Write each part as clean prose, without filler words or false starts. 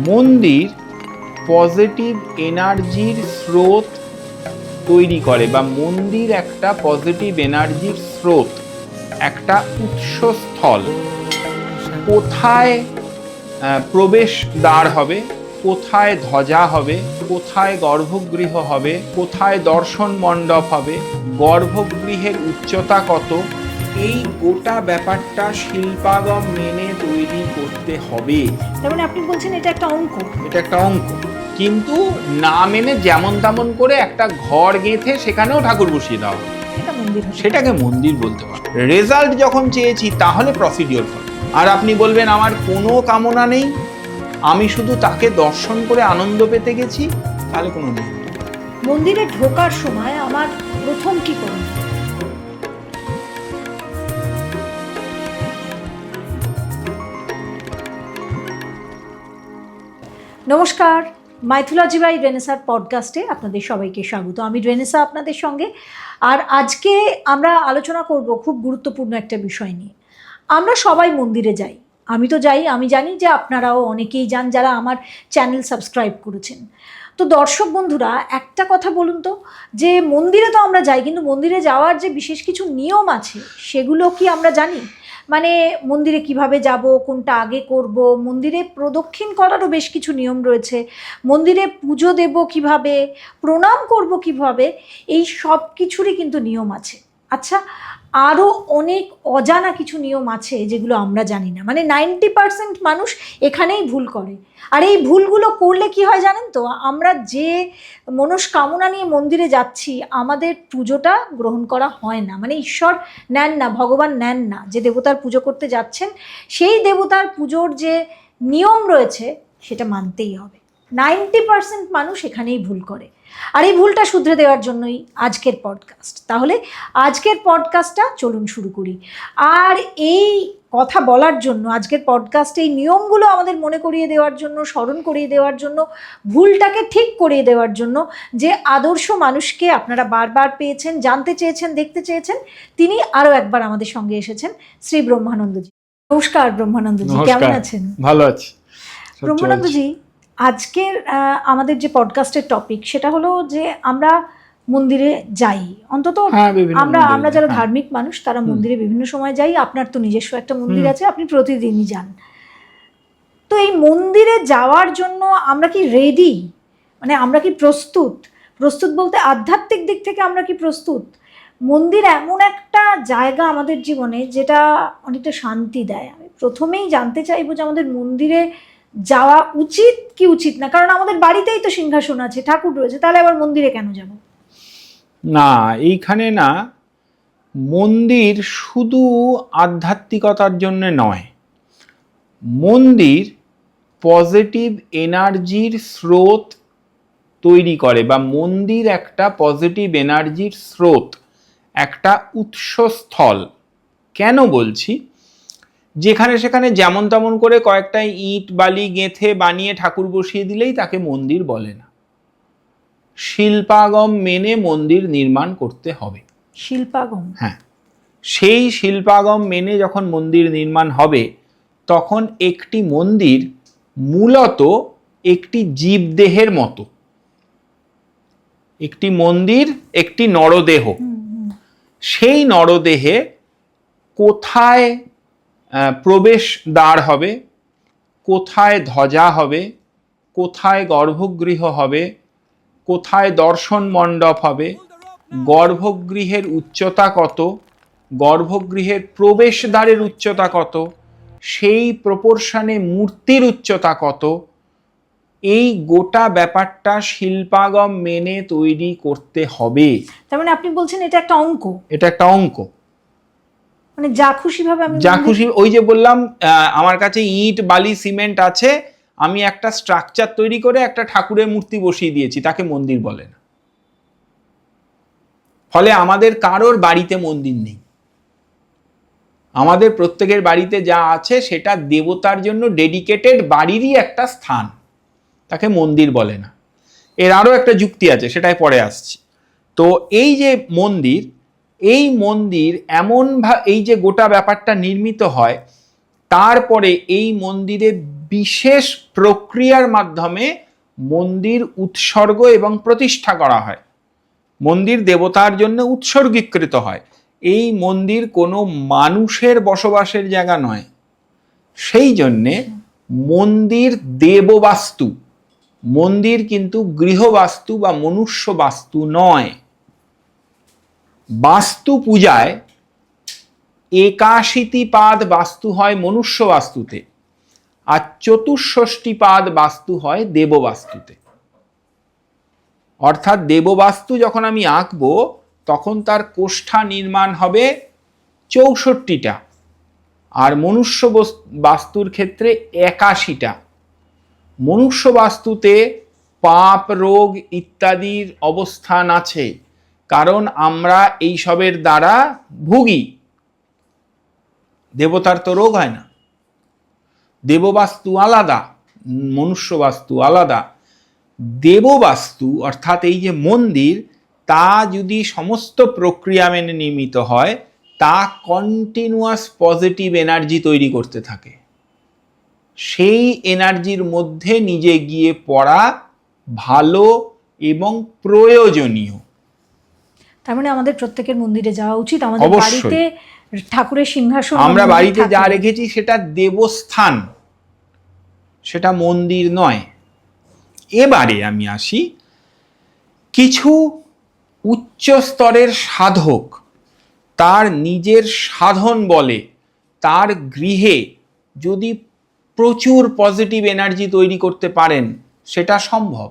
মন্দির পজিটিভ এনার্জির স্রোত তৈরি করে, বা মন্দির একটা পজিটিভ এনার্জির স্রোত, একটা উৎসস্থল। কোথায় প্রবেশ দ্বার হবে, কোথায় ধ্বজা হবে, কোথায় গর্ভগৃহ হবে, কোথায় দর্শন মণ্ডপ হবে, গর্ভগৃহের উচ্চতা কত, এই গোটা ব্যাপারটা শিল্পাগম মেনে তৈরি করতে হবে। তার মানে আপনি বলছেন এটা একটা অঙ্ক? এটা একটা অঙ্ক, কিন্তু না মেনে যেমন তেমন করে একটা ঘর গেঁথে সেখানেও ঠাকুর বসিয়ে দেওয়া, সেটাকে মন্দির বলতে পারে। রেজাল্ট যখন চেয়েছি তাহলে প্রসিডিওর হবে। আর আপনি বলবেন আমার কোনো কামনা নেই, আমি শুধু তাকে দর্শন করে আনন্দ পেতে গেছি, তাহলে কোনো নেই। মন্দিরে ঢোকার সময় আমার প্রথম কি করব? নমস্কার, মাইথোলজি বাই রেনেসার পডকাস্টে আপনাদের সবাইকে স্বাগত। আমি রেনেসা আপনাদের সঙ্গে। আর আজকে আমরা আলোচনা করব খুব গুরুত্বপূর্ণ একটা বিষয় নিয়ে। আমরা সবাই মন্দিরে যাই, আমি তো যাই, আমি জানি যে আপনারাও অনেকেই যান যারা আমার চ্যানেল সাবস্ক্রাইব করেছেন। তো দর্শক বন্ধুরা, একটা কথা বলুন তো, যে মন্দিরে তো আমরা যাই, কিন্তু মন্দিরে যাওয়ার যে বিশেষ কিছু নিয়ম আছে সেগুলো কি আমরা জানি? মানে মন্দিরে কিভাবে যাব, কোনটা আগে করব, মন্দিরে প্রদক্ষিণ করারও বেশ কিছু নিয়ম রয়েছে, মন্দিরে পুজো দেব কিভাবে, প্রণাম করব কিভাবে, এই সব কিছুরই কিন্তু নিয়ম আছে। আচ্ছা, আরও অনেক অজানা কিছু নিয়ম আছে যেগুলো আমরা জানি না। মানে 90% মানুষ এখানেই ভুল করে। আর এই ভুলগুলো করলে কি হয় জানেন তো, আমরা যে মনস্কামনা নিয়ে মন্দিরে যাচ্ছি আমাদের পুজোটা গ্রহণ করা হয় না। মানে ঈশ্বর নেন না, ভগবান নেন না। যে দেবতার পুজো করতে যাচ্ছেন সেই দেবতার পুজোর যে নিয়ম রয়েছে সেটা মানতেই হবে। 90% মানুষ এখানেই ভুল করে। আর এই ভুলটা শুধরে দেওয়ার জন্যই আজকের পডকাস্ট। তাহলে আজকের পডকাস্টটা চলুন শুরু করি। আর এই কথা বলার জন্য, আজকের পডকাস্টে এই নিয়মগুলো আমাদের মনে করিয়ে দেওয়ার জন্য, স্মরণ করিয়ে দেওয়ার জন্য, ভুলটাকে ঠিক করিয়ে দেওয়ার জন্য যে আদর্শ মানুষকে আপনারা বারবার পেয়েছেন, জানতে চেয়েছেন, দেখতে চেয়েছেন, তিনি আরও একবার আমাদের সঙ্গে এসেছেন, শ্রী ব্রহ্মানন্দজি। নমস্কার ব্রহ্মানন্দজি, কেমন আছেন? ভালো আছি ব্রহ্মানন্দজি। আজকের আমাদের যে পডকাস্টের টপিক সেটা হলো যে আমরা মন্দিরে যাই, অন্তত আমরা যারা ধার্মিক মানুষ তারা মন্দিরে বিভিন্ন সময় যাই। আপনার তো নিজস্ব একটা মন্দির আছে, আপনি প্রতিদিনই যান। তো এই মন্দিরে যাওয়ার জন্য আমরা কি রেডি? মানে আমরা কি প্রস্তুত? প্রস্তুত বলতে আধ্যাত্মিক দিক থেকে আমরা কি প্রস্তুত? মন্দির এমন একটা জায়গা আমাদের জীবনে যেটা অনেকটা শান্তি দেয়। আমি প্রথমেই জানতে চাইবো যে আমাদের মন্দিরে যাওয়া উচিত কি উচিত না? কারণ আমাদের বাড়িতেই তো সিংহাসন আছে, ঠাকুর রয়েছে, তাহলে আবার মন্দিরে কেন যাব? না, এইখানে না, মন্দির শুধু আধ্যাত্মিকতার জন্য নয়। মন্দির পজিটিভ এনার্জির স্রোত তৈরি করে, বা মন্দির একটা পজিটিভ এনার্জির স্রোত, একটা উৎসস্থল। কেন বলছি? যেখানে সেখানে যেমন তেমন করে কয়েকটা ইট বালি গেঁথে বানিয়ে ঠাকুর বসিয়ে দিলেই তাকে মন্দির বলে না। শিল্পাগম মেনে মন্দির নির্মাণ করতে হবে। শিল্পাগম? হ্যাঁ, সেই শিল্পাগম মেনে যখন মন্দির নির্মাণ হবে তখন একটি মন্দির মূলত একটি জীবদেহের মতো। একটি মন্দির একটি নরদেহ। সেই নরদেহে কোথায় প্রবেশ দ্বার হবে, কোথায় ধ্বজা হবে, কোথায় গর্ভগৃহ হবে, কোথায় দর্শন মণ্ডপ হবে, গর্ভগৃহের উচ্চতা কত, গর্ভগৃহের প্রবেশদ্বারের উচ্চতা কত, সেই প্রপোর্শনে মূর্তির উচ্চতা কত, এই গোটা ব্যাপারটা শিল্পাগম মেনে তৈরি করতে হবে। তার মানে আপনি বলছেন এটা একটা অঙ্ক? এটা একটা অঙ্ক। মানে যা খুশি ভাবে আমি যা খুশি, ওই যে বললাম আমার কাছে ইট বালি সিমেন্ট আছে, আমি একটা স্ট্রাকচার তৈরি করে একটা ঠাকুরের মূর্তি বসিয়ে দিয়েছি, তাকে মন্দির বলে না। ফলে আমাদের কারোর বাড়িতে মন্দির নেই। আমাদের প্রত্যেকের বাড়িতে যা আছে সেটা দেবতার জন্য ডেডিকেটেড বাড়িরই একটা স্থান, তাকে মন্দির বলে না। এর আরও একটা যুক্তি আছে, সেটাই পরে আসছি। তো এই যে মন্দির, এই মন্দির এই যে গোটা ব্যাপারটা নির্মিত হয়, তারপরে এই মন্দিরে বিশেষ প্রক্রিয়ার মাধ্যমে মন্দির উৎসর্গ এবং প্রতিষ্ঠা করা হয়। মন্দির দেবতার জন্য উৎসর্গীকৃত হয়। এই মন্দির কোনো মানুষের বসবাসের জায়গা নয়। সেই জন্যে মন্দির দেববাস্তু, মন্দির কিন্তু গৃহবাস্তু বা মনুষ্য বাস্তু নয়। বাস্তু পূজায় 81টি পাদ বাস্তু হয় মনুষ্য বাস্তুতে, আর 64টি পাদ বাস্তু হয় দেববাস্তুতে। অর্থাৎ দেববাস্তু যখন আমি আঁকবো তখন তার কোষ্ঠা নির্মাণ হবে 64টা, আর মনুষ্য বাস্তুর ক্ষেত্রে 81টা। মনুষ্য বাস্তুতে পাপ, রোগ ইত্যাদির অবস্থান আছে, কারণ আমরা এইসবের দ্বারা ভুগি। দেবতার তো রোগ হয় না। দেববাস্তু আলাদা, মনুষ্য বাস্তু আলাদা। দেববাস্তু অর্থাৎ এই যে মন্দির, তা যদি সমস্ত প্রক্রিয়া মেনে নির্মিত হয়, তা কন্টিনিউয়াস পজিটিভ এনার্জি তৈরি করতে থাকে। সেই এনার্জির মধ্যে নিজে গিয়ে পড়া ভালো এবং প্রয়োজনীয়। তার মানে আমাদের প্রত্যেকের মন্দিরে যাওয়া উচিত। আমাদের অবশ্যই। বাড়িতে ঠাকুরের সিংহাসন আমরা বাড়িতে যা রেখেছি সেটা দেবস্থান, সেটা মন্দির নয়। এবারে আমি আসি, কিছু উচ্চ স্তরের সাধক তার নিজের সাধন বলে তার গৃহে যদি প্রচুর পজিটিভ এনার্জি তৈরি করতে পারেন, সেটা সম্ভব।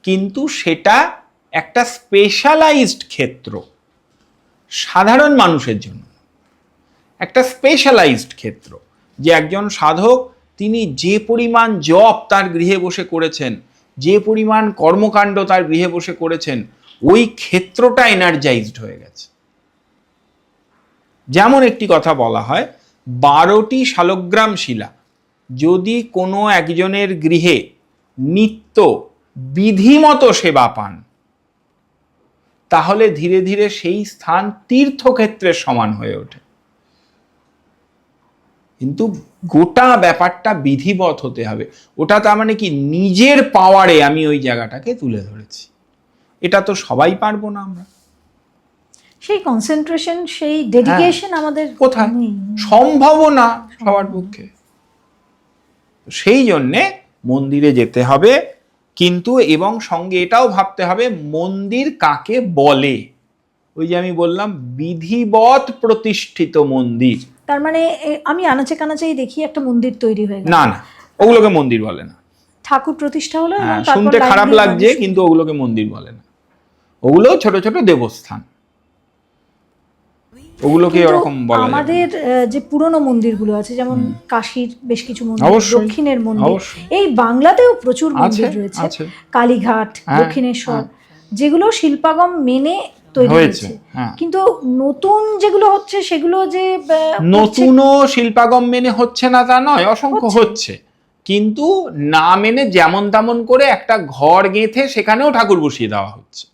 কিন্তু সেটা একটা স্পেশালাইজড ক্ষেত্র, সাধারণ মানুষের জন্য একটা স্পেশালাইজড ক্ষেত্র। যে একজন সাধক তিনি যে পরিমাণ জপ তার গৃহে বসে করেছেন, যে পরিমাণ কর্মকাণ্ড তার গৃহে বসে করেছেন, ওই ক্ষেত্রটা এনার্জাইজড হয়ে গেছে। যেমন একটি কথা বলা হয়, 12টি শালগ্রাম শিলা যদি কোনো একজনের গৃহে নিত্য বিধিমতো সেবা পান, তাহলে ধীরে ধীরে সেই স্থান তীর্থক্ষেত্রের সমান হয়ে ওঠে। কিন্তু গোটা ব্যাপারটা বিধিবৎ হতে হবে। ওটা তার মানে কি, নিজের পাওয়ারে আমি ওই জায়গাটাকে তুলে ধরেছি। এটা তো সবাই পারবো না আমরা। সেই কনসেন্ট্রেশন, সেই ডেডিকেশন আমাদের কোথায়, সম্ভব না সবার পক্ষে। সেই জন্যে মন্দিরে যেতে হবে, কিন্তু এবং সঙ্গে এটাও ভাবতে হবে মন্দির কাকে বলে। ওই যে আমি বললাম বিধিবৎ প্রতিষ্ঠিত মন্দির। তার মানে আমি আনাচে কানাচেই দেখি একটা মন্দির তৈরি হয়ে গেল, না না, ওগুলোকে মন্দির বলে না। ঠাকুর প্রতিষ্ঠা হলো, শুনতে খারাপ লাগছে, কিন্তু ওগুলোকে মন্দির বলে না। ওগুলো ছোট ছোট দেবস্থান, ওগুলোকে ওরকম বলা যায়। আমাদের যে পুরনো মন্দিরগুলো আছে, যেমন কাশীর বেশ কিছু মন্দির, দক্ষিণের মন্দির, এই বাংলাতেও প্রচুর মন্দির রয়েছে, কালীঘাট, দক্ষিণেশ্বর, যেগুলো শিল্পাগম মেনে তৈরি হয়েছে। কিন্তু নতুন যেগুলো হচ্ছে সেগুলো যে নতুনও শিল্পাগম মেনে হচ্ছে না তা নয়, অসংখ্য হচ্ছে, কিন্তু না মেনে যেমন তেমন করে একটা ঘর গেঁথে সেখানেও ঠাকুর বসিয়ে দেওয়া হচ্ছে।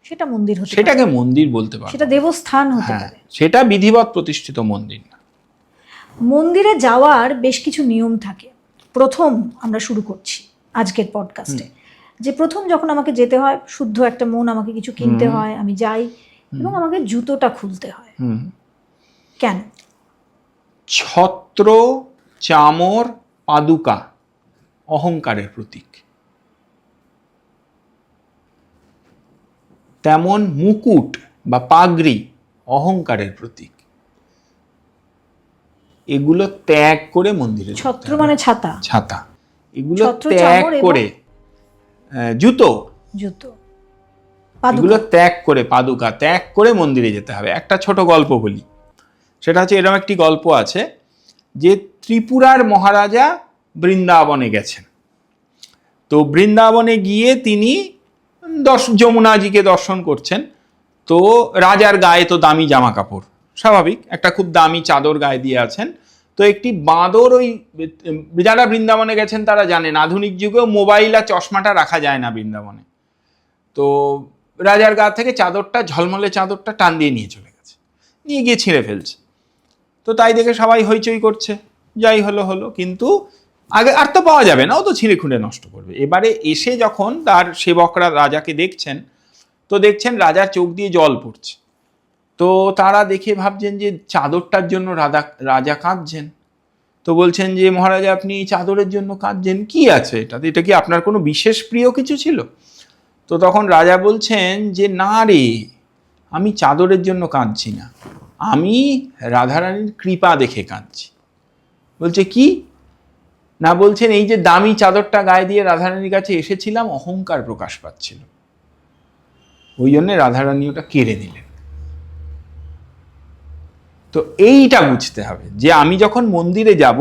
সেটা মন্দির হতে, সেটাকে মন্দির বলতে পারে, সেটা দেবস্থান হতে পারে, সেটা বিধিবৎ প্রতিষ্ঠিত মন্দির না। মন্দিরে যাওয়ার বেশ কিছু নিয়ম থাকে। প্রথম আমরা শুরু করছি আজকের পডকাস্টে, যে প্রথম যখন আমাকে যেতে হয়, শুদ্ধ একটা মন, আমাকে কিছু কিনতে হয়, আমি যাই এবং আমাকে জুতোটা খুলতে হয়। কেন? ছত্র, চামর, পাদুকা অহংকারের প্রতীক। তেমন মুকুট বা পাগড়ি অহংকারের প্রতীক। এগুলো ত্যাগ করে মন্দিরে, ছত্র মানে ছাতা, ছাতা, এগুলো ত্যাগ করে, জুতো, জুতো, এগুলো ত্যাগ করে, পাদুকা ত্যাগ করে মন্দিরে যেতে হবে। একটা ছোট গল্প বলি, সেটা হচ্ছে এরকম একটি গল্প আছে যে ত্রিপুরার মহারাজা বৃন্দাবনে গেছেন। তো বৃন্দাবনে গিয়ে তিনি যমুনাজিকে দর্শন করছেন। তো রাজার গায়ে তো দামি জামা কাপড়, স্বাভাবিক, একটা খুব দামি চাদর গায়ে দিয়ে আছেন। তো একটি বাঁদর, ওই যারা বৃন্দাবনে গেছেন তারা জানেন আধুনিক যুগেও মোবাইল আর চশমাটা রাখা যায় না বৃন্দাবনে। তো রাজার গা থেকে চাদরটা, ঝলমলে চাদরটা টান দিয়ে নিয়ে চলে গেছে, নিয়ে গিয়ে ছিঁড়ে ফেলছে। তো তাই দেখে সবাই হইচই করছে, যাই হলো হলো, কিন্তু আগে আর তো পাওয়া যাবে না, ও তো ছিঁড়ে খুঁড়ে নষ্ট করবে। এবারে এসে যখন তার সেবকরা রাজাকে দেখছেন, তো দেখছেন রাজার চোখ দিয়ে জল পড়ছে। তো তারা দেখে ভাবছেন যে চাদরটার জন্য রাজা কাঁদছেন। তো বলছেন যে মহারাজা, আপনি চাদরের জন্য কাঁদছেন, কি আছে এটাতে? এটা কি আপনার কোনো বিশেষ প্রিয় কিছু ছিল? তো তখন রাজা বলছেন যে না রে, আমি চাদরের জন্য কাঁদছি না, আমি রাধারানীর কৃপা দেখে কাঁদছি। বলছে কি? না, বলছেন এই যে দামি চাদরটা গায়ে দিয়ে রাধারানীর কাছে এসেছিলাম, অহংকার প্রকাশ পাচ্ছিল, ওই জন্য রাধারানী ওটা কেড়ে নিলেন। তো এইটা বুঝতে হবে যে আমি যখন মন্দিরে যাব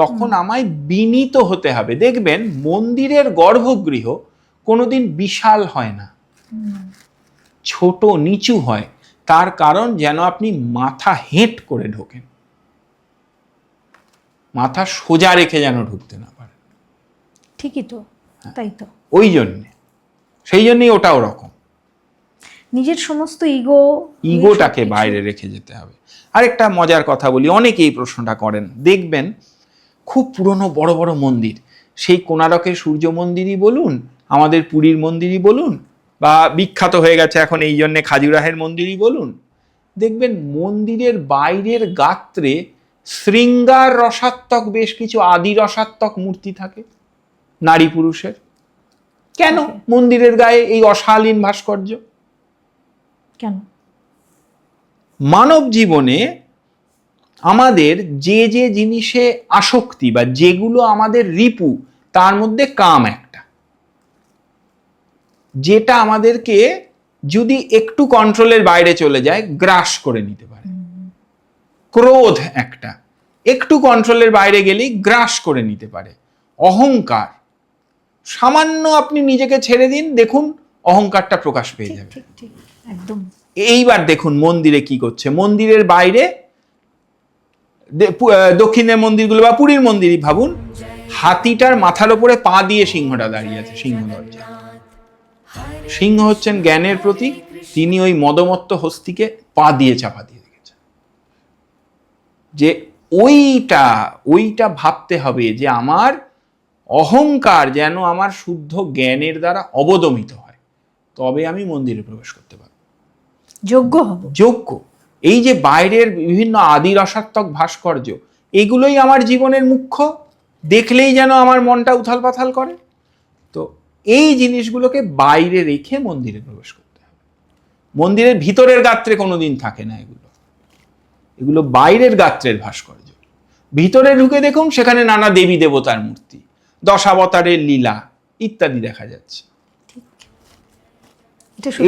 তখন আমায় বিনীত হতে হবে। দেখবেন মন্দিরের গর্ভগৃহ কোনোদিন বিশাল হয় না, ছোট নিচু হয়। তার কারণ যেন আপনি মাথা হেঁট করে ঢোকেন, মাথা সোজা রেখে যেন ঢুকতে না পারেন। ঠিকই তো, তাই তো। ওই জন্যে, সেই জন্যই ওটা ওরকম, নিজের সমস্ত ইগোটাকে বাইরে রেখে যেতে হবে। আরেকটা মজার কথা বলি, অনেকেই প্রশ্নটা করেন, দেখবেন খুব পুরনো বড় বড় মন্দির, সেই কোণারকের সূর্য মন্দিরই বলুন, আমাদের পুরীর মন্দিরই বলুন, বা বিখ্যাত হয়ে গেছে এখন এই জন্যে খাজুরাহের মন্দিরই বলুন, দেখবেন মন্দিরের বাইরের গাত্রে শৃঙ্গার রসাত্মক বেশ কিছু আদি রসাত্মক মূর্তি থাকে নারী পুরুষের। কেন মন্দিরের গায়ে এই অশালীন ভাস্কর্য? কেন? মানব জীবনে আমাদের যে যে জিনিসে আসক্তি বা যেগুলো আমাদের রিপু, তার মধ্যে কাম একটা, যেটা আমাদেরকে যদি একটু কন্ট্রোলের বাইরে চলে যায় গ্রাস করে নিতে পারে। ক্রোধ একটা, একটু কন্ট্রোলের বাইরে গেলেই গ্রাস করে নিতে পারে। অহংকার, সামান্য আপনি নিজেকে ছেড়ে দিন, দেখুন অহংকারটা প্রকাশ পেয়ে যাবে। একদম। এইবার দেখুন মন্দিরে কি করছে। মন্দিরের বাইরে, দক্ষিণের মন্দিরগুলো বা পুরীর মন্দিরই ভাবুন, হাতিটার মাথার উপরে পা দিয়ে সিংহটা দাঁড়িয়ে আছে, সিংহ দরজা। সিংহ হচ্ছেন জ্ঞানের প্রতীক, তিনি ওই মদমত্ত হস্তিকে পা দিয়ে চাপা দিয়ে রেখেছেন। যে ওইটা ভাবতে হবে যে আমার অহংকার যেন আমার শুদ্ধ জ্ঞানের দ্বারা অবদমিত হয়, তবে আমি মন্দিরে প্রবেশ করতে পারবো, যোগ্য। এই যে বাইরের বিভিন্ন আদি রসাত্মক ভাস্কর্য, এগুলোই আমার জীবনের মুখ্য, দেখলেই যেন আমার মনটা উথাল পাথাল করে। তো এই জিনিসগুলোকে বাইরে রেখে মন্দিরে প্রবেশ করতে হবে। মন্দিরের ভিতরের গাত্রে কোনোদিন থাকে না এগুলো বাইরের গাত্রের ভাস্কর্য। ভিতরে ঢুকে দেখুন, সেখানে নানা দেবী দেবতার মূর্তি, দশাবতারের লীলা ইত্যাদি দেখা যাচ্ছে।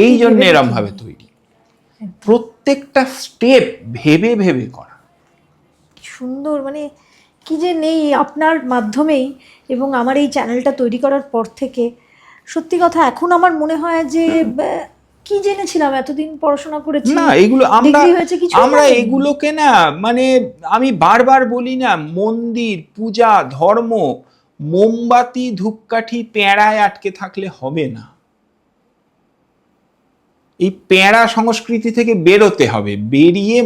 এই জন্য এরম ভাবে তৈরি, প্রত্যেকটা স্টেপ ভেবে ভেবে করা। সুন্দর, মানে কি যে নেই আপনার মাধ্যমেই এবং আমার এই চ্যানেলটা তৈরি করার পর থেকে, সত্যি কথা এখন আমার মনে হয় যে কি জেনেছিলাম, এতদিন পড়াশোনা করেছি না, এগুলো আমরা এগুলোকে না, মানে আমি বারবার বলি না, মন্দির, পূজা, ধর্ম, মোমবাতি, ধূপকাঠি, পেঁড়ায় আটকে থাকলে হবে না। এই পেঁড়া সংস্কৃতি থেকে বেরোতে হবে, বেরিয়ে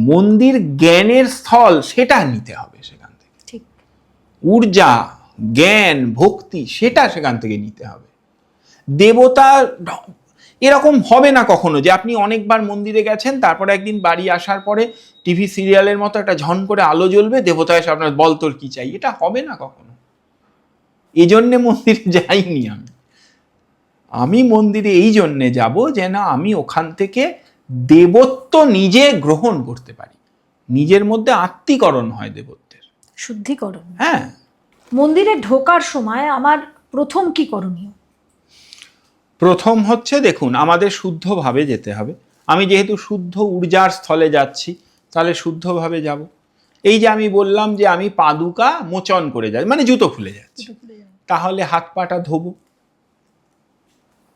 মন্দির জ্ঞানের স্থল, সেটা নিতে হবে সেখান থেকে। ঠিক। ঊর্জা, জ্ঞান, ভক্তি, সেটা সেখান থেকে নিতে হবে। দেবতা এরকম হবে না কখনো যে আপনি অনেকবার মন্দিরে গেছেন, তারপরে একদিন বাড়ি আসার পরে টিভি সিরিয়ালের মতো একটা ঝন করে আলো জ্বলবে, দেবতা এসে আপনার বল তোর কি চাই, এটা হবে না কখনো। এই জন্যে মন্দিরে যাইনি আমি মন্দিরে এই জন্যে যাব যে না, আমি ওখান থেকে দেবত্ব নিজে গ্রহণ করতে পারি, নিজের মধ্যে আত্মীকরণ হয় দেবত্বের, শুদ্ধিকরণ। হ্যাঁ। মন্দিরে ঢোকার সময় আমার প্রথম কি করণীয়? প্রথম হচ্ছে, দেখুন আমাদের শুদ্ধভাবে যেতে হবে। আমি যেহেতু শুদ্ধ ঊর্জার স্থলে যাচ্ছি, তাহলে শুদ্ধভাবে যাব। এই যে আমি বললাম যে আমি পাদুকা মোচন করে যাচ্ছি, মানে জুতো খুলে যাচ্ছি, তাহলে হাত পাটা ধোবো,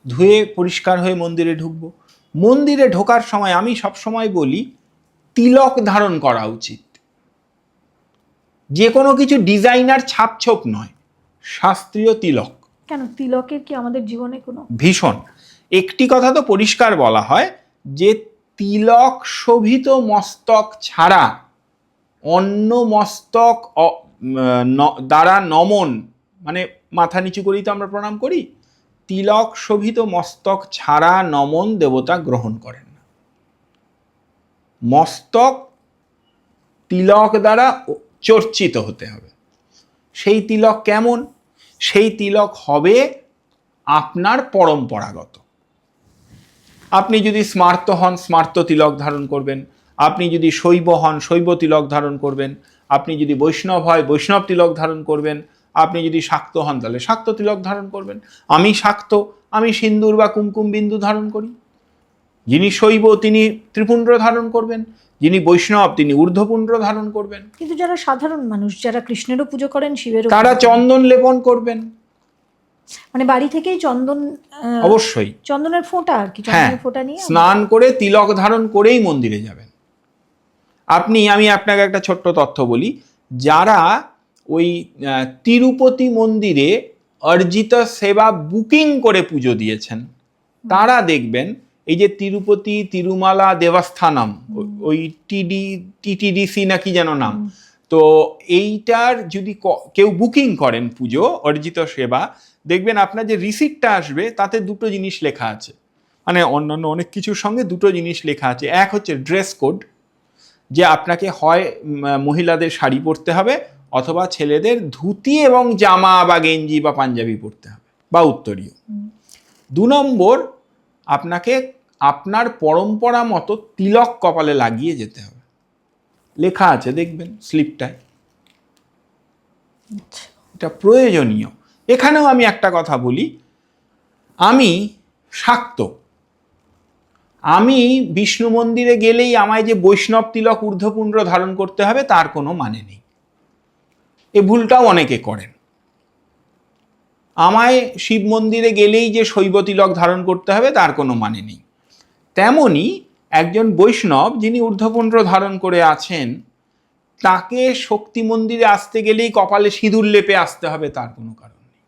ধুয়ে পরিষ্কার হয়ে মন্দিরে ঢুকবো। মন্দিরে ঢোকার সময় আমি সব সময় বলি তিলক ধারণ করা উচিত। যে কোনো কিছু ডিজাইনার ছাপছোপ নয়, শাস্ত্রীয় তিলক। কেন তিলকের কি আমাদের জীবনে কোনো? ভীষণ। একটি কথা তো পরিষ্কার বলা হয় যে তিলক শোভিত মস্তক ছাড়া অন্য মস্তক দ্বারা নমন, মানে মাথা নিচু করেই তো আমরা প্রণাম করি, তিলক শোভিত মস্তক ছাড়া নমন দেবতা গ্রহণ করেন না। মস্তক তিলক দ্বারা চর্চিত হতে হবে। সেই তিলক কেমন? সেই তিলক হবে আপনার পরম্পরাগত। আপনি যদি স্মার্ত হন, স্মার্ত তিলক ধারণ করবেন। আপনি যদি শৈব হন, শৈব তিলক ধারণ করবেন। আপনি যদি বৈষ্ণব হয়, বৈষ্ণব তিলক ধারণ করবেন। আপনি যদি শাক্ত হন, তাহলে শাক্ত তিলক ধারণ করবেন। আমি শাক্ত, আমি সিন্দুর বা কুমকুম বিন্দু ধারণ করি। যিনি শৈব তিনি ত্রিপুণ্ড ধারণ করবেন, যিনি বৈষ্ণব তিনি ঊর্ধ্বপুণ্ড ধারণ করবেন। কিন্তু যারা সাধারণ মানুষ, যারা কৃষ্ণেরও পুজো করেন, শিবেরও, তারা চন্দন লেপন করবেন। মানে বাড়ি থেকেই চন্দন, অবশ্যই চন্দনের ফোঁটা আর কি, হ্যাঁ, চন্দনের ফোঁটা নিয়ে স্নান করে তিলক ধারণ করেই মন্দিরে যাবেন। আমি আপনাকে একটা ছোট্ট তথ্য বলি, যারা ওই তিরুপতি মন্দিরে অর্জিত সেবা বুকিং করে পুজো দিয়েছেন, তারা দেখবেন এই যে তিরুপতি তিরুমালা দেবস্থানম, ওই টিটিডিসি নাকি যেন নাম, তো এইটার যদি কেউ বুকিং করেন পুজো অর্জিত সেবা, দেখবেন আপনার যে রিসিপ্টটা আসবে তাতে দুটো জিনিস লেখা আছে, মানে অন্যান্য অনেক কিছুর সঙ্গে দুটো জিনিস লেখা আছে। এক হচ্ছে ড্রেস কোড, যে আপনাকে হয় মহিলাদের শাড়ি পরতে হবে অথবা ছেলেদের ধুতি এবং জামা বা গেঞ্জি বা পাঞ্জাবি পরতে হবে বা উত্তরীয়। 2 নম্বর, আপনাকে আপনার পরম্পরা মতো তিলক কপালে লাগিয়ে যেতে হবে, লেখা আছে দেখবেন স্লিপটায়। এটা প্রয়োজনীয়। এখানেও আমি একটা কথা বলি, আমি শাক্ত, আমি বিষ্ণু মন্দিরে গেলেই আমায় যে বৈষ্ণব তিলক ঊর্ধ্বপুণ্ড ধারণ করতে হবে তার কোনো মানে নেই। এ ভুলটাও অনেকে করেন। আমায় শিব মন্দিরে গেলেই যে শৈব তিলক ধারণ করতে হবে তার কোনো মানে নেই। তেমনি একজন বৈষ্ণব যিনি ঊর্ধ্বপুণ্ড ধারণ করে আছেন, তাকে শক্তি মন্দিরে আসতে গেলেই কপালে সিঁদুর লেপে আসতে হবে তার কোনো কারণ নেই।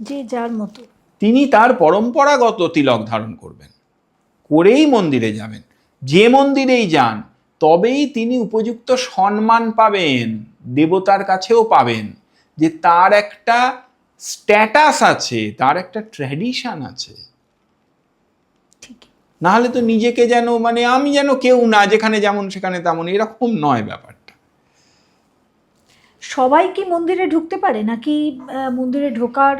যে যার মতো তিনি তার পরম্পরাগত তিলক ধারণ করবেন, করেই মন্দিরে যাবেন। যে মন্দিরেই যান তবেই তিনি উপযুক্ত সম্মান পাবেন, দেবতার কাছেও পাবেন, যে তার একটা স্ট্যাটাস আছে, তার একটা ট্র্যাডিশন আছে। নাহলে তো নিজেকে যেন মানে আমি যেন কেউ না, যেখানে যেমন সেখানে তেমন, এরকম নয় ব্যাপারটা। সবাই কি মন্দিরে ঢুকতে পারে, নাকি মন্দিরে ঢোকার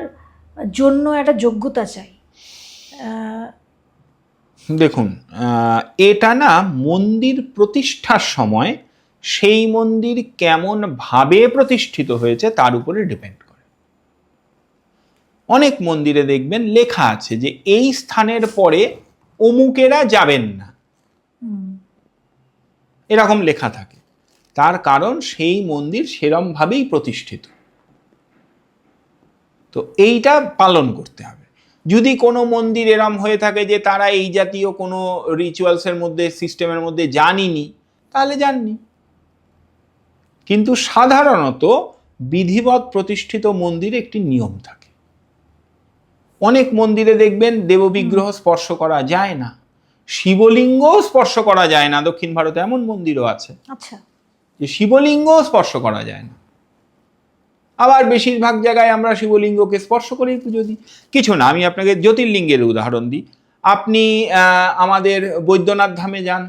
জন্য একটা যোগ্যতা চাই? দেখুন, এটা না মন্দির প্রতিষ্ঠার সময় সেই মন্দির কেমন ভাবে প্রতিষ্ঠিত হয়েছে তার উপরে ডিপেন্ড করে। অনেক মন্দিরে দেখবেন লেখা আছে যে এই স্থানের পরে অমুকেরা যাবেন না, এরকম লেখা থাকে। তার কারণ সেই মন্দির সেরম ভাবেই প্রতিষ্ঠিত, তো এইটা পালন করতে হবে। যদি কোনো মন্দির এরম হয়ে থাকে যে তারা এই জাতীয় কোনো রিচুয়ালসের মধ্যে, সিস্টেমের মধ্যে জানিনি, তাহলে জাননি। কিন্তু সাধারণত বিধিবৎ প্রতিষ্ঠিত মন্দিরে একটি নিয়ম থাকে। অনেক মন্দিরে দেখবেন দেববিগ্রহ স্পর্শ করা যায় না, শিবলিঙ্গও স্পর্শ করা যায় না। দক্ষিণ ভারতে এমন মন্দিরও আছে যে শিবলিঙ্গও স্পর্শ করা যায় না। আবার বেশিরভাগ জায়গায় আমরা শিবলিঙ্গকে স্পর্শ করেই পুজো দিই। কিছু না, আমি আপনাকে জ্যোতির্লিঙ্গের উদাহরণ দিই। আপনি আমাদের বৈদ্যনাথ ধামে যান,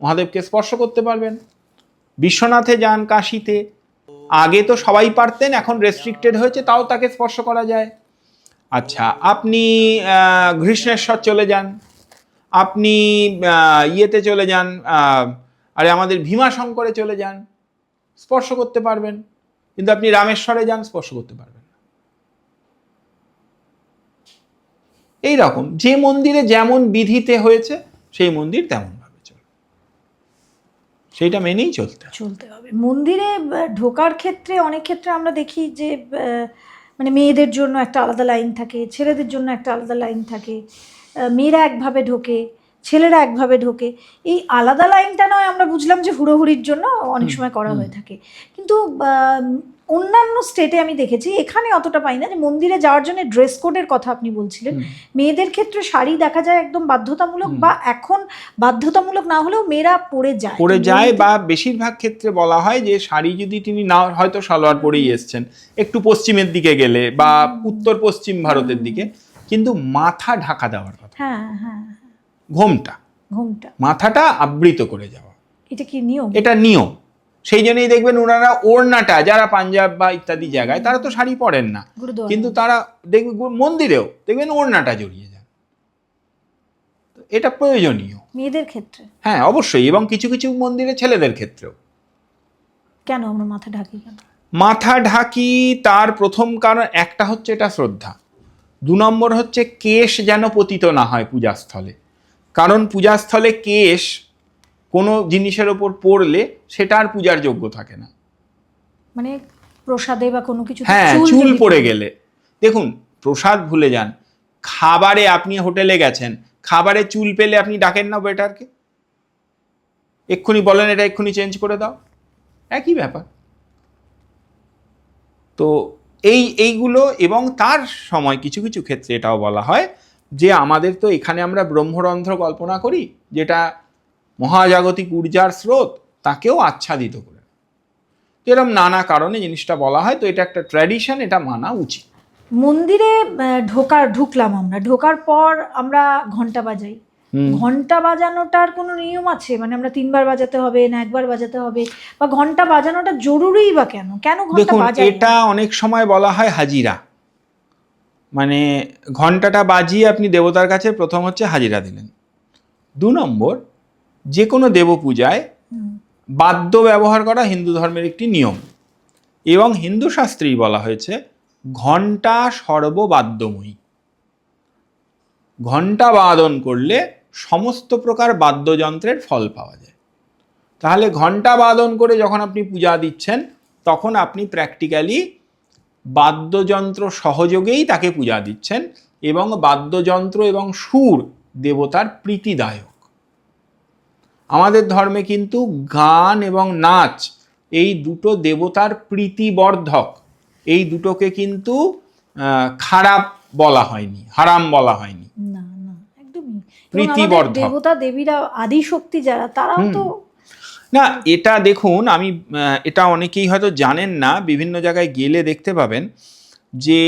মহাদেবকে স্পর্শ করতে পারবেন। বিশ্বনাথে যান, কাশীতে, আগে তো সবাই পারতেন, এখন রেস্ট্রিক্টেড হয়েছে, তাও তাকে স্পর্শ করা যায়। আচ্ছা, আপনি ঘৃষ্ণেশ্বর চলে যান, আপনি ইয়েতে চলে যান, আরে আমাদের ভীমাশঙ্করে চলে যান, স্পর্শ করতে পারবেন। কিন্তু আপনি রামেশ্বরে যান, স্পর্শ করতে পারবেন না। এইরকম যে মন্দিরে যেমন বিধিতে হয়েছে সেই মন্দির তেমন ভাবে চলবে, সেইটা মেনেই চলতে হবে। মন্দিরে ঢোকার ক্ষেত্রে অনেক ক্ষেত্রে আমরা দেখি যে মানে মেয়েদের জন্য একটা আলাদা লাইন থাকে, ছেলেদের জন্য একটা আলাদা লাইন থাকে। মেয়েরা একভাবে ঢোকে, ছেলেরা একভাবে ঢোকে। এই আলাদা লাইনটা নয়, আমরা বুঝলাম যে হুড়োহুড়ির জন্য অনেক সময় করা হয়ে থাকে, কিন্তু অন্যান্য স্টেটে আমি দেখেছি, এখানে অতটা পাই না, যে মন্দিরে যাওয়ার জন্য ড্রেস কোডের কথা আপনি বলছিলেন, মেয়েদের ক্ষেত্রে শাড়ি দেখা যায় একদম বাধ্যতামূলক, বা এখন বাধ্যতামূলক না হলেও মেয়েরা পরে যায়, বা বেশিরভাগ ক্ষেত্রে বলা হয় যে শাড়ি যদি তিনি না, হয়তো সালোয়ার পরেই এসছেন একটু পশ্চিমের দিকে গেলে বা উত্তর পশ্চিম ভারতের দিকে, কিন্তু মাথা ঢাকা দেওয়ার কথা। হ্যাঁ হ্যাঁ, ঘোমটা মাথাটা আবৃত করে যাওয়া, এটা কি নিয়ম? এটা নিয়ম। সেই জন্যই দেখবেন ওনারা ওড়নাটা, যারা পাঞ্জাব বা ইত্যাদি জায়গায় তারা তো শাড়ি পরেন না, কিন্তু তারা দেখবেন মন্দিরেও দেখবেন ওড়নাটা জড়িয়ে যান, এটা প্রয়োজনীয় মেয়েদের ক্ষেত্রে। হ্যাঁ অবশ্যই, এবং কিছু কিছু মন্দিরে ছেলেদের ক্ষেত্রেও। কেন আমরা মাথা ঢাকি? কেন মাথা ঢাকি? তার প্রথম কারণ একটা হচ্ছে এটা শ্রদ্ধা, 2 নম্বর হচ্ছে কেশ যেন পতিত না হয় পূজাস্থলে, কারণ পূজাস্থলে কেশ কোনো জিনিসের ওপর পড়লে সেটা আর পূজার যোগ্য থাকে না, মানে প্রসাদে বা কোনো কিছু, হ্যাঁ চুল পড়ে গেলে। দেখুন প্রসাদ ভুলে যান, খাবারে আপনি হোটেলে গেছেন, খাবারে চুল পেলে আপনি ডাকেন না ওয়েটারকে, এক্ষুনি বলেন এটা এক্ষুনি চেঞ্জ করে দাও, একই ব্যাপার। তো এইগুলো, এবং তার সময় কিছু কিছু ক্ষেত্রে এটাও বলা হয় যে আমাদের তো এখানে আমরা ব্রহ্মরন্ধ্র কল্পনা করি, যেটা মহাজাগতিক ঊর্জার স্রোত, তাকেও আচ্ছাদিত করে, এরকম নানা কারণে জিনিসটা বলা হয়। তো এটা একটা ট্র্যাডিশন, এটা মানা উচিত। মন্দিরে ঢুকলাম, আমরা ঢোকার পর আমরা ঘন্টা বাজাই, ঘন্টা বাজানোটার কোনো নিয়ম আছে? মানে আমরা 3 বার বাজাতে হবে না 1 বার বাজাতে হবে, বা ঘন্টা বাজানোটা জরুরি বা কেন ঘন্টা বাজাই? এটা অনেক সময় বলা হয় হাজিরা, মানে ঘন্টাটা বাজিয়ে আপনি দেবতার কাছে প্রথম হচ্ছে হাজিরা দিলেন। 2 নম্বর, যে কোনো দেব পূজায় বাদ্য ব্যবহার করা হিন্দু ধর্মের একটি নিয়ম, এবং হিন্দু শাস্ত্রেই বলা হয়েছে ঘণ্টা সর্ববাদ্যময়ী, ঘণ্টা বাদন করলে সমস্ত প্রকার বাদ্যযন্ত্রের ফল পাওয়া যায়। তাহলে ঘণ্টা বাদন করে যখন আপনি পূজা দিচ্ছেন, তখন আপনি প্র্যাকটিক্যালি বাদ্যযন্ত্র সহযোগেই তাকে পূজা দিচ্ছেন, এবং বাদ্যযন্ত্র এবং সুর দেবতার প্রীতিদায়ক। আমাদের ধর্মে কিন্তু গান এবং নাচ এই দুটো দেবতার প্রীতিবর্ধক, এই দুটোকে কিন্তু খারাপ বলা হয়নি, হারাম বলা হয়নি, না না একদমই প্রীতিবর্ধক। দেবতা দেবীরা আদি শক্তি যারা, তারাও তো না। এটা দেখুন, আমি এটা অনেকেই হয়তো জানেন না, বিভিন্ন জায়গায় গেলে দেখতে পাবেন যে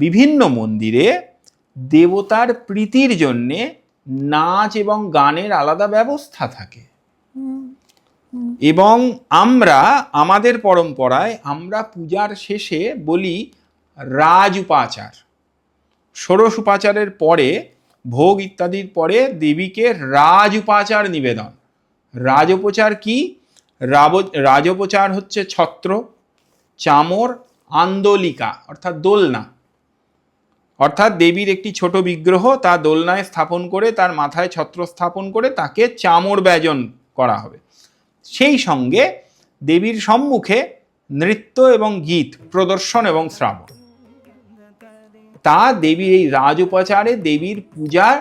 বিভিন্ন মন্দিরে দেবতার প্রীতির জন্যে নাচ এবং গানের আলাদা ব্যবস্থা থাকে, এবং আমরা আমাদের পরম্পরায় আমরা পূজার শেষে বলি রাজ উপাচার, ষোড়শ উপাচারের পরে, ভোগ ইত্যাদির পরে দেবীকে রাজ উপাচার নিবেদন। রাজোপচার কি? রাজোপচার হচ্ছে ছত্র, চামর, আন্দোলিকা অর্থাৎ দোলনা, অর্থাৎ দেবীর একটি ছোট বিগ্রহ তা দোলনায় স্থাপন করে তার মাথায় ছত্র স্থাপন করে তাকে চামর ব্যজন করা হবে। সেই সঙ্গে দেবীর সম্মুখে নৃত্য এবং গীত প্রদর্শন এবং শ্রাবণ, তা দেবীর এই রাজোপচারে দেবীর পূজার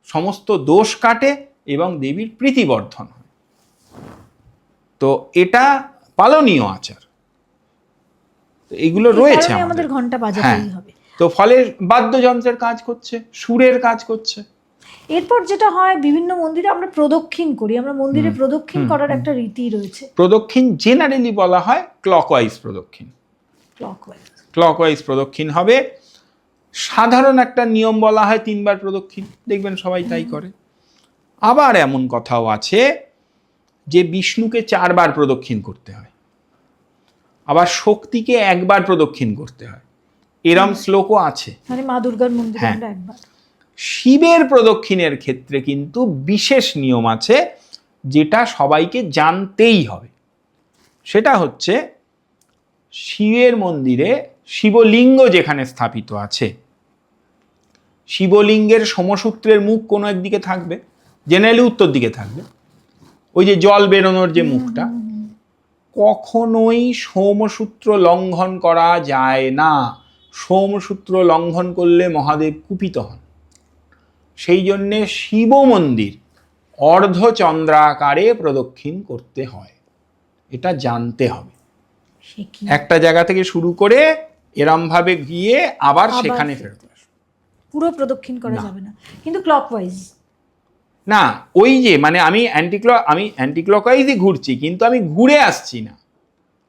সমস্ত দোষ কাটে এবং দেবীর প্রীতিবর্ধন হয়। তো এটা পালনীয় আচার, এগুলো রয়েছে আমাদের ঘন্টা বাজাতেই হবে। তো ফলে বাদ্যযন্ত্রের কাজ করছে, সুরের কাজ করছে। এরপর যেটা হয়, বিভিন্ন মন্দিরে আমরা প্রদক্ষিণ করি, আমরা মন্দিরে প্রদক্ষিণ করার একটা রীতি রয়েছে। প্রদক্ষিণ জেনারেলি বলা হয় ক্লকওয়াইজ প্রদক্ষিণ, ক্লকওয়াইজ প্রদক্ষিণ হবে। সাধারণ একটা নিয়ম বলা হয় 3 বার প্রদক্ষিণ, দেখবেন সবাই তাই করে। আবার এমন কথাও আছে যে বিষ্ণুকে 4 বার প্রদক্ষিণ করতে হয়, আবার শক্তিকে 1 বার প্রদক্ষিণ করতে হয়, এরম শ্লোকও আছে। মানে মা দুর্গার মন্দিরে আমরা 1 বার। শিবের প্রদক্ষিণের ক্ষেত্রে কিন্তু বিশেষ নিয়ম আছে, যেটা সবাইকে জানতেই হবে। সেটা হচ্ছে শিবের মন্দিরে শিবলিঙ্গ যেখানে স্থাপিত আছে, শিবলিঙ্গের সমসূত্রের মুখ কোনো একদিকে থাকবে, জেনারেলি উত্তর দিকে থাকবে, ওই যে জল বেরোনোর যে মুখটা, কখনোই সোমসূত্র লঙ্ঘন করা যায় না। সোমসূত্র লঙ্ঘন করলে মহাদেব কুপিত হন। সেই জন্যে শিব মন্দির অর্ধচন্দ্রাকারে প্রদক্ষিণ করতে হয়, এটা জানতে হবে। সে কি? একটা জায়গা থেকে শুরু করে এরম ভাবে গিয়ে আবার সেখানে ফেরত আসবে। পুরো প্রদক্ষিণ করা যাবে না, কিন্তু ক্লকওয়াইজ না, ওই যে মানে আমি অ্যান্টি ক্লকওয়াইজই ঘুরছি, কিন্তু আমি ঘুরে আসছি না।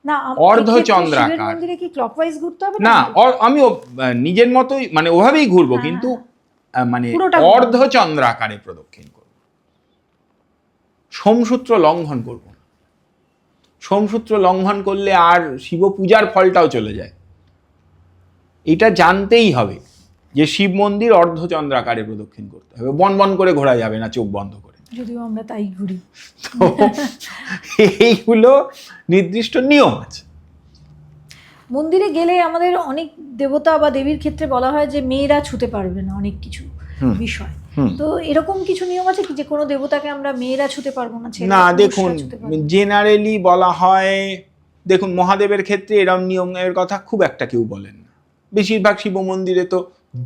না, অর্ধচন্দ্রাকার। শিবের মন্দিরে কি ক্লকওয়াইজ ঘুরতে হবে না, আমি নিজের মতোই মানে ওভাবেই ঘুরবো, হ্যাঁ, কিন্তু মানে পুরোটা ঘুরবো। অর্ধচন্দ্রাকারে প্রদক্ষিণ করব। সোমসূত্র লঙ্ঘন করব না। সোমসূত্র লঙ্ঘন করলে আর শিব পূজার ফলটাও চলে যায়। এটা জানতেই হবে যে শিব মন্দির অর্ধচন্দ্রাকারে প্রদক্ষিণ করতে হবে, বন বন করে ঘোরা যাবে না চোখ বন্ধ করে। যদিও আমরা তাই ঘুরি। তো এইগুলো নির্দিষ্ট নিয়ম আছে। মন্দিরে গেলে আমাদের অনেক দেবতা বা দেবীর ক্ষেত্রে বলা হয় যে মেয়েরা ছুতে পারবে না অনেক কিছু বিষয়। তো এরকম কিছু নিয়ম আছে কি যে কোনো দেবতাকে আমরা মেয়েরা ছুতে পারবো না? না, দেখুন জেনারেলি বলা হয়, দেখুন মহাদেবের ক্ষেত্রে এরম নিয়মের কথা খুব একটা কেউ বলেন না। বেশিরভাগ শিব মন্দিরে তো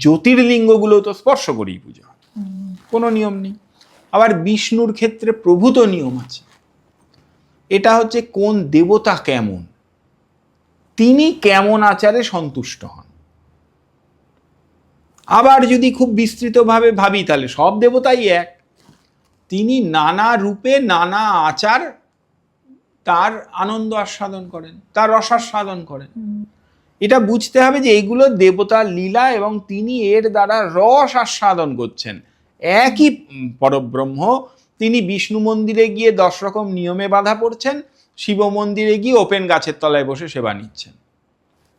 জ্যোতির্লিঙ্গগুলো তো স্পর্শ করেই পুজো হয়, কোনো নিয়ম নেই। আবার বিষ্ণুর ক্ষেত্রে প্রভূত নিয়ম আছে। এটা হচ্ছে কোন দেবতা কেমন, তিনি কেমন আচারে সন্তুষ্ট হন। আবার যদি খুব বিস্তৃতভাবে ভাবি তাহলে সব দেবতাই এক, তিনি নানা রূপে নানা আচার তার আনন্দ আস্বাদন করেন, তার রসাস্বাদন করেন। এটা বুঝতে হবে যে এইগুলো দেবতার লীলা এবং তিনি এর দ্বারা রস আস্বাদন করছেন। একই পরব্রহ্ম, তিনি বিষ্ণু মন্দিরে গিয়ে 10 রকম নিয়মে বাধা পড়ছেন, শিব মন্দিরে গিয়ে ওপেন গাছের তলায় বসে সেবা নিচ্ছেন।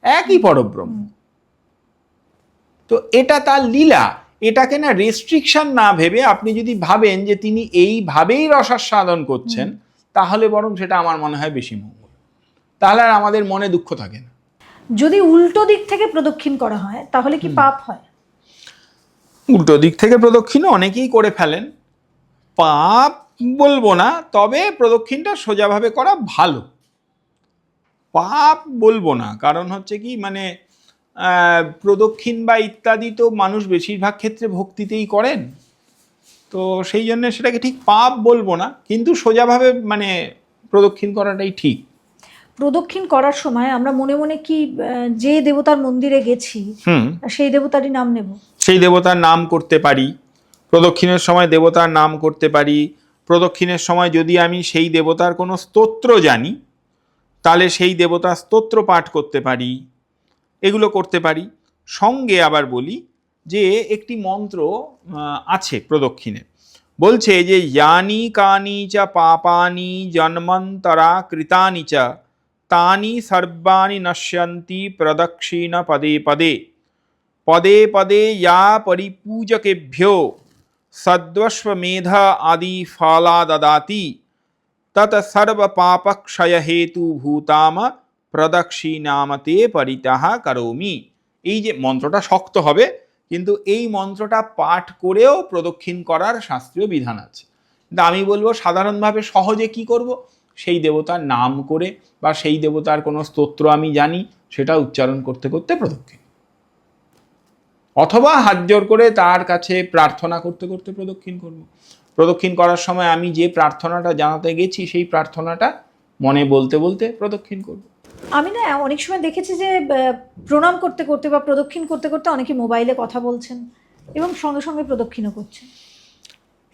একই পরব্রহ্ম। তো এটা তার লীলা, এটাকে না রেস্ট্রিকশন না ভেবে আপনি যদি ভাবেন যে তিনি এইভাবেই রসাস্বাদন করছেন, তাহলে বরং সেটা আমার মনে হয় বেশি মঙ্গল। তাহলে আর আমাদের মনে দুঃখ থাকে না। যদি উল্টো দিক থেকে প্রদক্ষিণ করা হয় তাহলে কি পাপ হয়? উল্টো দিক থেকে প্রদক্ষিণ অনেকেই করে ফেলেন, পাপ বলবো না, তবে প্রদক্ষিণটা সোজাভাবে করা ভালো। পাপ বলবো না, কারণ হচ্ছে কি মানে প্রদক্ষিণ বা ইত্যাদি তো মানুষ বেশিরভাগ ক্ষেত্রে ভক্তিতেই করেন, তো সেই জন্য সেটাকে ঠিক পাপ বলবো না, কিন্তু সোজাভাবে মানে প্রদক্ষিণ করাটাই ঠিক। প্রদক্ষিণ করার সময় আমরা মনে মনে কি যে দেবতার মন্দিরে গেছি সেই দেবতারই নাম নেব? সেই দেবতার নাম করতে পারি, প্রদক্ষিণের সময় দেবতার নাম করতে পারি। প্রদক্ষিণের সময় যদি আমি সেই দেবতার কোনো স্তোত্র জানি তাহলে সেই দেবতার স্তোত্র পাঠ করতে পারি, এগুলো করতে পারি। সঙ্গে আবার বলি যে একটি মন্ত্র আছে প্রদক্ষিণে, বলছে যে ইয়ানি কানি চ পাপানি জন্মন্তরা কৃতানি চ তানি সর্বাণি নশ্যন্তি প্রদক্ষিণ পদে পদে পদে পদে ইয়া পরিপূজকেভ্যো সদ্বস্বমেধ আদি ফলা দদাতি তত সর্ব পাপক্ষয় হেতু ভূতাম প্রদক্ষিণামতে পরিতাহ করোমি। এই যে মন্ত্রটা শক্ত হবে, কিন্তু এই মন্ত্রটা পাঠ করেও প্রদক্ষিণ করার শাস্ত্রীয় বিধান আছে। কিন্তু আমি বলবো সাধারণভাবে সহজে কি করব, সেই দেবতার নাম করে বা সেই দেবতার কোনো স্তোত্র আমি জানি সেটা উচ্চারণ করতে করতে প্রদক্ষিণ, অথবা হাত জোর করে তার কাছে প্রার্থনা করতে করতে প্রদক্ষিণ করব। প্রদক্ষিণ করার সময় আমি যে প্রার্থনাটা জানাতে গেছি সেই প্রার্থনাটা মনে বলতে বলতে প্রদক্ষিণ করব। আমি না অনেক সময় দেখেছি যে প্রণাম করতে করতে বা প্রদক্ষিণ করতে করতে অনেকে মোবাইলে কথা বলছেন এবং সঙ্গে সঙ্গে প্রদক্ষিণও করছেন।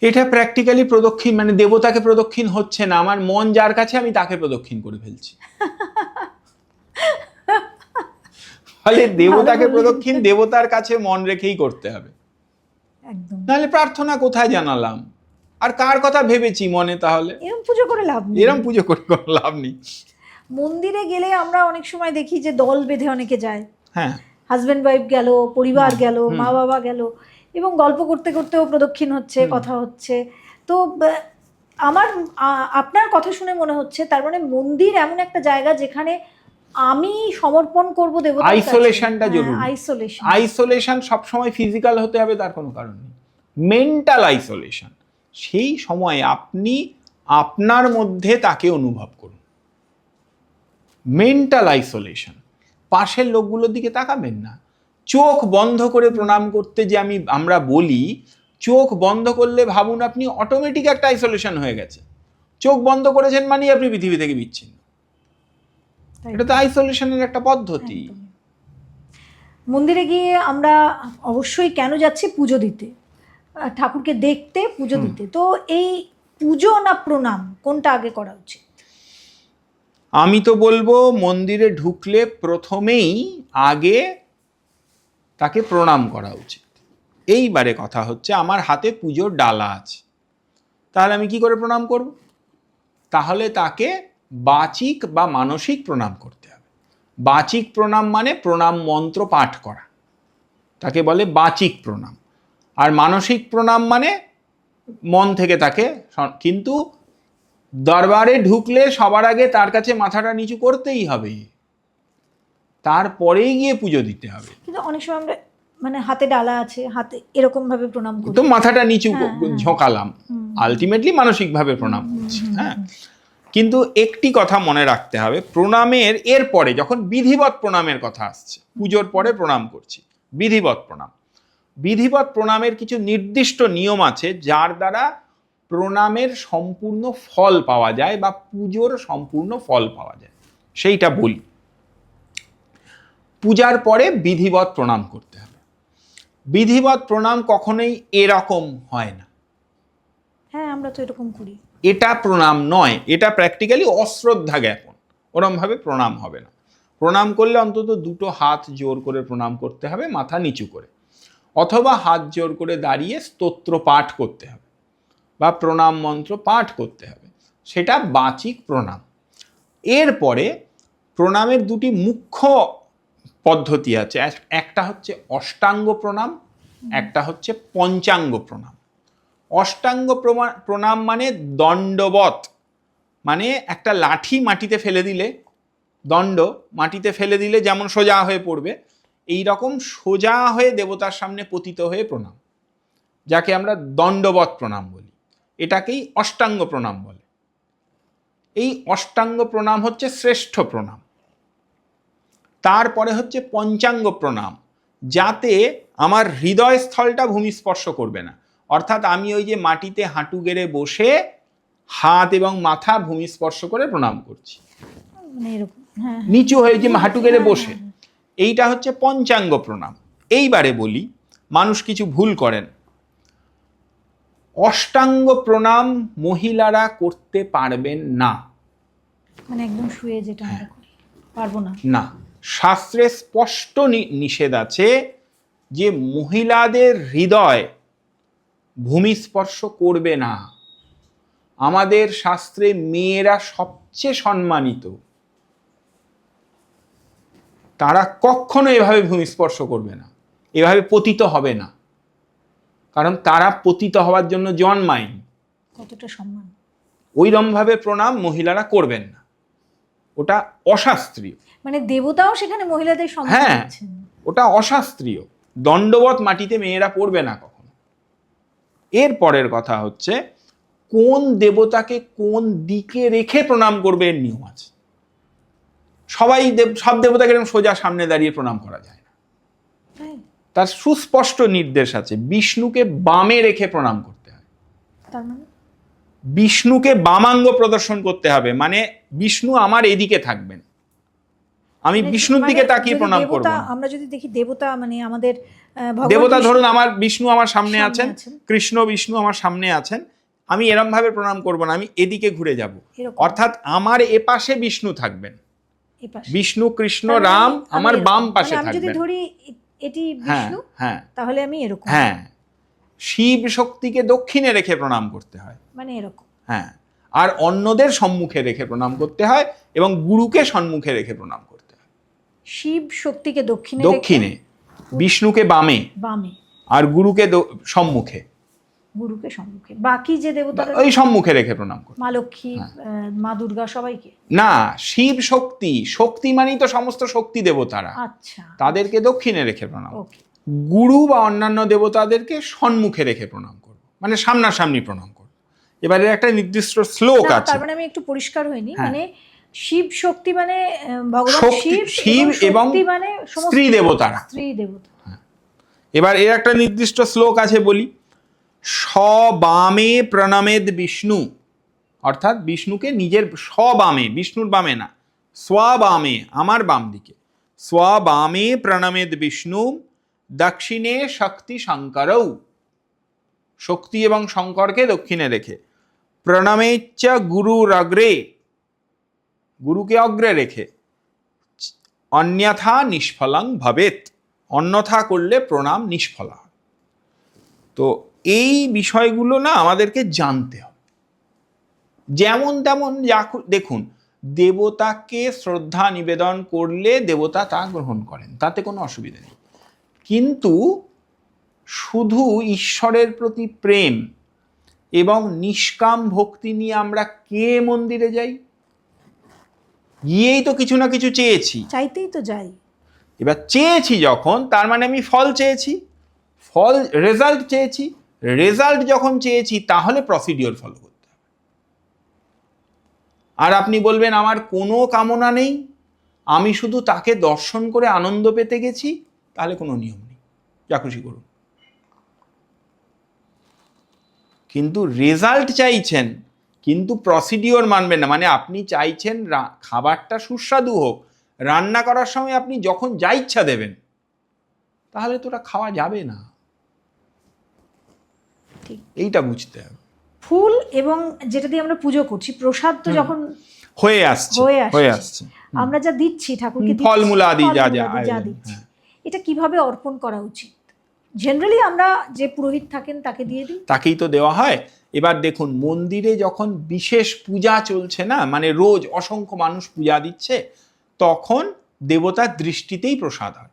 এটা প্র্যাকটিক্যালি প্রদক্ষিণ, মানে দেবতাকে প্রদক্ষিণ হচ্ছে না, আমার মন যার কাছে আমি তাকে প্রদক্ষিণ করে ফেলছি। ফলে দেবতাকে প্রদক্ষিণ দেবতার কাছে মন রেখেই করতে হবে, একদম। নাহলে প্রার্থনা কোথায় জানালাম আর কার কথা ভেবেছি মনে, তাহলে এরকম পুজো করে লাভ নেই। এরকম পুজো করে কোনো লাভ নেই। মন্দিরে গেলে আমরা অনেক সময় দেখি যে দল বেঁধে অনেকে যায়, হ্যাঁ, হাজবেন্ড ওয়াইফ গেল, পরিবার গেল, মা বাবা গেল, এবং গল্প করতে করতেও প্রদক্ষিণ হচ্ছে, কথা হচ্ছে। তো আপনার কথা শুনে মনে হচ্ছে তার মানে মন্দির এমন একটা জায়গা যেখানে আমি সমর্পণ করব দেবতার কাছে। আইসোলেশনটা জরুরি। আইসোলেশন সবসময় ফিজিক্যাল হতে হবে তার কোনো কারণ নেই, মেন্টাল আইসোলেশন। সেই সময় আপনি আপনার মধ্যে তাকে অনুভব করুন। মেন্টাল আইসোলেশন, পাশের লোকগুলোর দিকে তাকাবেন না, চোখ বন্ধ করে প্রণাম করতে যে আমরা বলি, চোখ বন্ধ করলে ভাবুন আপনি অটোমেটিক একটা আইসোলেশন হয়ে গেছে। চোখ বন্ধ করেছেন মানেই আপনি পৃথিবী থেকে বিচ্ছিন্ন। এটা তো আইসোলেশনের একটা পদ্ধতি। মন্দিরে গিয়ে আমরা অবশ্যই কেন যাচ্ছি? পুজো দিতে, ঠাকুরকে দেখতে, পুজো দিতে। তো এই পুজো না প্রণাম, কোনটা আগে করা উচিত? আমি তো বলবো মন্দিরে ঢুকলে প্রথমেই আগে তাকে প্রণাম করা উচিত। এইবারে কথা হচ্ছে, আমার হাতে পুজোর ডালা আছে, তাহলে আমি কি করে প্রণাম করব? তাহলে তাকে বাচিক বা মানসিক প্রণাম করতে হবে। বাচিক প্রণাম মানে প্রণাম মন্ত্র পাঠ করা, তাকে বলে বাচিক প্রণাম। আর মানসিক প্রণাম মানে মন থেকে তাকে। কিন্তু দরবারে ঢুকলে সবার আগে তার কাছে মাথাটা নিচু করতেই হবে, তারপরেই গিয়ে পুজো দিতে হবে। কিন্তু অনেক সময় আমরা মানে হাতে ডালা আছে, হাতে এরকম ভাবে প্রণাম করি, তো মাথাটা নিচু ঝোঁকালাম, আলটিমেটলি মানসিক ভাবে প্রণাম করছি। হ্যাঁ, কিন্তু একটি কথা মনে রাখতে হবে, প্রণামের এরপরে যখন বিধিবৎ প্রণামের কথা আসছে, পুজোর পরে প্রণাম করছি, বিধিবৎ প্রণাম। বিধিবৎ প্রণামের কিছু নির্দিষ্ট নিয়ম আছে যার দ্বারা প্রণামের সম্পূর্ণ ফল পাওয়া যায় বা পুজোর সম্পূর্ণ ফল পাওয়া যায়, সেইটা বলি। পূজার পরে বিধিবৎ প্রণাম করতে হবে। বিধিবৎ প্রণাম কখনোই এরকম হয় না। হ্যাঁ, আমরা তো এরকম করি। এটা প্রণাম নয়, এটা প্র্যাকটিক্যালি অশ্রদ্ধা জ্ঞাপন। ওরমভাবে প্রণাম হবে না। প্রণাম করলে অন্তত দুটো হাত জোর করে প্রণাম করতে হবে, মাথা নিচু করে, অথবা হাত জোর করে দাঁড়িয়ে স্তোত্র পাঠ করতে হবে বা প্রণাম মন্ত্র পাঠ করতে হবে, সেটা বাচিক প্রণাম। এরপরে প্রণামের দুটি মুখ্য পদ্ধতি আছে, একটা হচ্ছে অষ্টাঙ্গ প্রণাম, একটা হচ্ছে পঞ্চাঙ্গ প্রণাম। অষ্টাঙ্গ প্রণাম মানে দণ্ডবৎ, মানে একটা লাঠি মাটিতে ফেলে দিলে, দণ্ড মাটিতে ফেলে দিলে যেমন সোজা হয়ে পড়বে, এই রকম সোজা হয়ে দেবতার সামনে পতিত হয়ে প্রণাম, যাকে আমরা দণ্ডবৎ প্রণাম বলি। এটাকেই অষ্টাঙ্গ প্রণাম বলে। এই অষ্টাঙ্গ প্রণাম হচ্ছে শ্রেষ্ঠ প্রণাম। তারপরে হচ্ছে পঞ্চাঙ্গ প্রণাম, যাতে আমার হৃদয়স্থলটা ভূমি স্পর্শ করবে না। অর্থাৎ আমি ওই যে মাটিতে হাঁটু গেড়ে বসে হাত এবং মাথা ভূমি স্পর্শ করে প্রণাম করছি, নিচু হয়ে যে হাঁটু গেড়ে বসে, এইটা হচ্ছে পঞ্চাঙ্গ প্রণাম। এইবারে বলি, মানুষ কিছু ভুল করেন। অষ্টাঙ্গ প্রণাম মহিলারা করতে পারবেন না। মানে একদম শুয়ে যেটা আমরা করি, পারবো না। না, শাস্ত্রে স্পষ্ট নিষেধ আছে যে মহিলাদের হৃদয় ভূমি স্পর্শ করবে না। আমাদের শাস্ত্রে মেয়েরা সবচেয়ে সম্মানিত, তারা কখনো এভাবে ভূমি স্পর্শ করবে না, এভাবে পতিত হবে না, কারণ তারা পতিত হওয়ার জন্য জন্মায়নি। কতটা সম্মান! ওইরকমভাবে প্রণাম মহিলারা করবেন না, ওটা অশাস্ত্রীয়। মানে দেবতাও সেখানে মহিলাদের সম্মান দিচ্ছেন। ওটা অশাস্ত্রীয়। দণ্ডবৎ মাটিতে মেয়েরা পড়বে না কখনো। এর পরের কথা হচ্ছে, কোন দেবতাকে কোন দিকে রেখে প্রণাম করবে এর নিয়ম আছে। সব দেবতাকে এরকম সোজা সামনে দাঁড়িয়ে প্রণাম করা যায় না, তার সুস্পষ্ট নির্দেশ আছে। বিষ্ণুকে বামে রেখে প্রণাম করতে হয়। তার মানে বিষ্ণুকে বামাঙ্গ প্রদর্শন করতে হবে, মানে বিষ্ণু আমার এদিকে থাকবেন, আমি বিষ্ণুর দিকে তাকিয়ে প্রণাম করব না। আমরা যদি দেখি দেবতা মানে আমাদের দেবতা, ধরুন আমার বিষ্ণু আমার সামনে আছেন, কৃষ্ণ বিষ্ণু আমার সামনে আছেন, আমি এরম ভাবে প্রণাম করব না, আমি এদিকে ঘুরে যাব। অর্থাৎ আমার এপাশে বিষ্ণু থাকবেন, বিষ্ণু কৃষ্ণ রাম আমার বাম পাশে থাকবেন। আমি যদি ধরি এটি বিষ্ণু, হ্যাঁ, তাহলে আমি এরকম। হ্যাঁ, শিব শক্তিকে দক্ষিণে রেখে প্রণাম করতে হয়, মানে এরকম। হ্যাঁ, আর অন্যদের সম্মুখে রেখে প্রণাম করতে হয় এবং গুরুকে সম্মুখে রেখে প্রণাম করতে হয়। শিব শক্তিকে দক্ষিণে, বিষ্ণুকে বামে, আর গুরুকে সম্মুখে। বাকি যে দেবতারা ওই সম্মুখে রেখে প্রণাম করতে। মা লক্ষ্মী, মা দুর্গা, সবাইকে না, শিব শক্তি মানেই তো সমস্ত শক্তি দেবতারা। আচ্ছা, তাদেরকে দক্ষিণে রেখে প্রণাম। গুরু বা অন্যান্য দেবতাদেরকে সম্মুখে রেখে প্রণাম করব, মানে সামনাসামনি প্রণাম করব। এবারে একটা নির্দিষ্ট শ্লোক আছে। তার মানে আমি একটু পরিষ্কার হইনি, মানে শিব শক্তি মানে ভগবান শিব এবং মানে স্ত্রী দেবতারা। স্ত্রী দেবতা। এবার এর একটা নির্দিষ্ট শ্লোক আছে, বলি। স্ববামে প্রণমেদ বিষ্ণু, অর্থাৎ বিষ্ণুকে নিজের স্ববামে, বিষ্ণুর বামে না, স্ববামে, আমার বাম দিকে, স্ববামে প্রণমেদ বিষ্ণু দক্ষিণে শক্তি শঙ্করৌ, শক্তি এবং শঙ্করকে দক্ষিণে রেখে, প্রণমেচ্চ গুরুর অগ্রে, গুরুকে অগ্রে রেখে, অন্যথা নিষ্ফলং ভবেত, অন্যথা করলে প্রণাম নিষ্ফলা হয়। তো এই বিষয়গুলো না আমাদেরকে জানতে হবে। যেমন তেমন দেখুন, দেবতাকে শ্রদ্ধা নিবেদন করলে দেবতা তা গ্রহণ করেন, তাতে কোনো অসুবিধা নেই। কিন্তু শুধু ঈশ্বরের প্রতি প্রেম এবং নিষ্কাম ভক্তি নিয়ে আমরা কে মন্দিরে যাই? গিয়েই তো কিছু না কিছু চেয়েছি, চাইতেই তো যাই। এবার চেয়েছি যখন, তার মানে আমি ফল চেয়েছি, ফল রেজাল্ট চেয়েছি, রেজাল্ট যখন চেয়েছি তাহলে প্রসিডিওর ফলো করতে হবে। আর আপনি বলবেন আমার কোনো কামনা নেই, আমি শুধু তাকে দর্শন করে আনন্দ পেতে গেছি, তাহলে কোনো নিয়ম নেই, যা খুশি করুন। কিন্তু রেজাল্ট চাইছেন, কিন্তু প্রসিডিওর মানবেন না। মানে আপনি চাইছেন খাবারটা সুস্বাদু হোক, রান্না করার সময় আপনি যখন যা ইচ্ছা দেবেন, তাহলে তো ওটা খাওয়া যাবে না। এইটা বুঝতে হবে। ফুল এবং যেটা দিয়ে আমরা পুজো করছি, প্রসাদ তো যখন হয়ে আসছে, আমরা যা দিচ্ছি ঠাকুরকে, ফলমূল আদি যা দিচ্ছি, এটা কিভাবে অর্পণ করা উচিত? জেনারেলি আমরা যে পুরোহিত থাকেন তাকে দিয়ে দিই, তাকেই তো দেওয়া হয়। এবার দেখুন, মন্দিরে যখন বিশেষ পূজা চলছে না, মানে রোজ অসংখ্য মানুষ পূজা দিচ্ছে, তখন দেবতার দৃষ্টিতেই প্রসাদ হয়,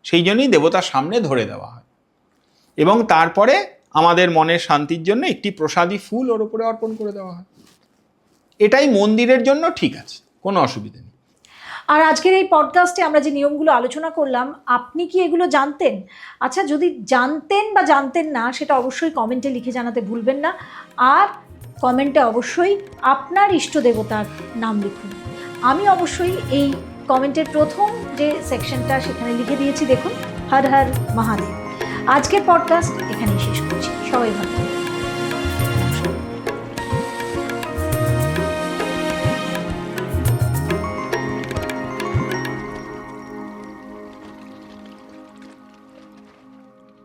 সেই জন্যই দেবতার সামনে ধরে দেওয়া হয়, এবং তারপরে আমাদের মনের শান্তির জন্য একটি প্রসাদী ফুল ওর উপরে অর্পণ করে দেওয়া হয়। এটাই মন্দিরের জন্য ঠিক আছে, কোনো অসুবিধা নেই। আর আজকের এই পডকাস্টে আমরা যে নিয়মগুলো আলোচনা করলাম, আপনি কি এগুলো জানতেন? আচ্ছা, যদি জানতেন বা জানতেন না, সেটা অবশ্যই কমেন্টে লিখে জানাতে ভুলবেন না। আর কমেন্টে অবশ্যই আপনার ইষ্ট দেবতার নাম লিখুন। আমি অবশ্যই এই কমেন্টের প্রথম যে সেকশনটা সেখানে লিখে দিয়েছি, দেখুন, হর হর মহাদেব। আজকের পডকাস্ট এখানেই শেষ করছি। সবাই ভালো থাকুন।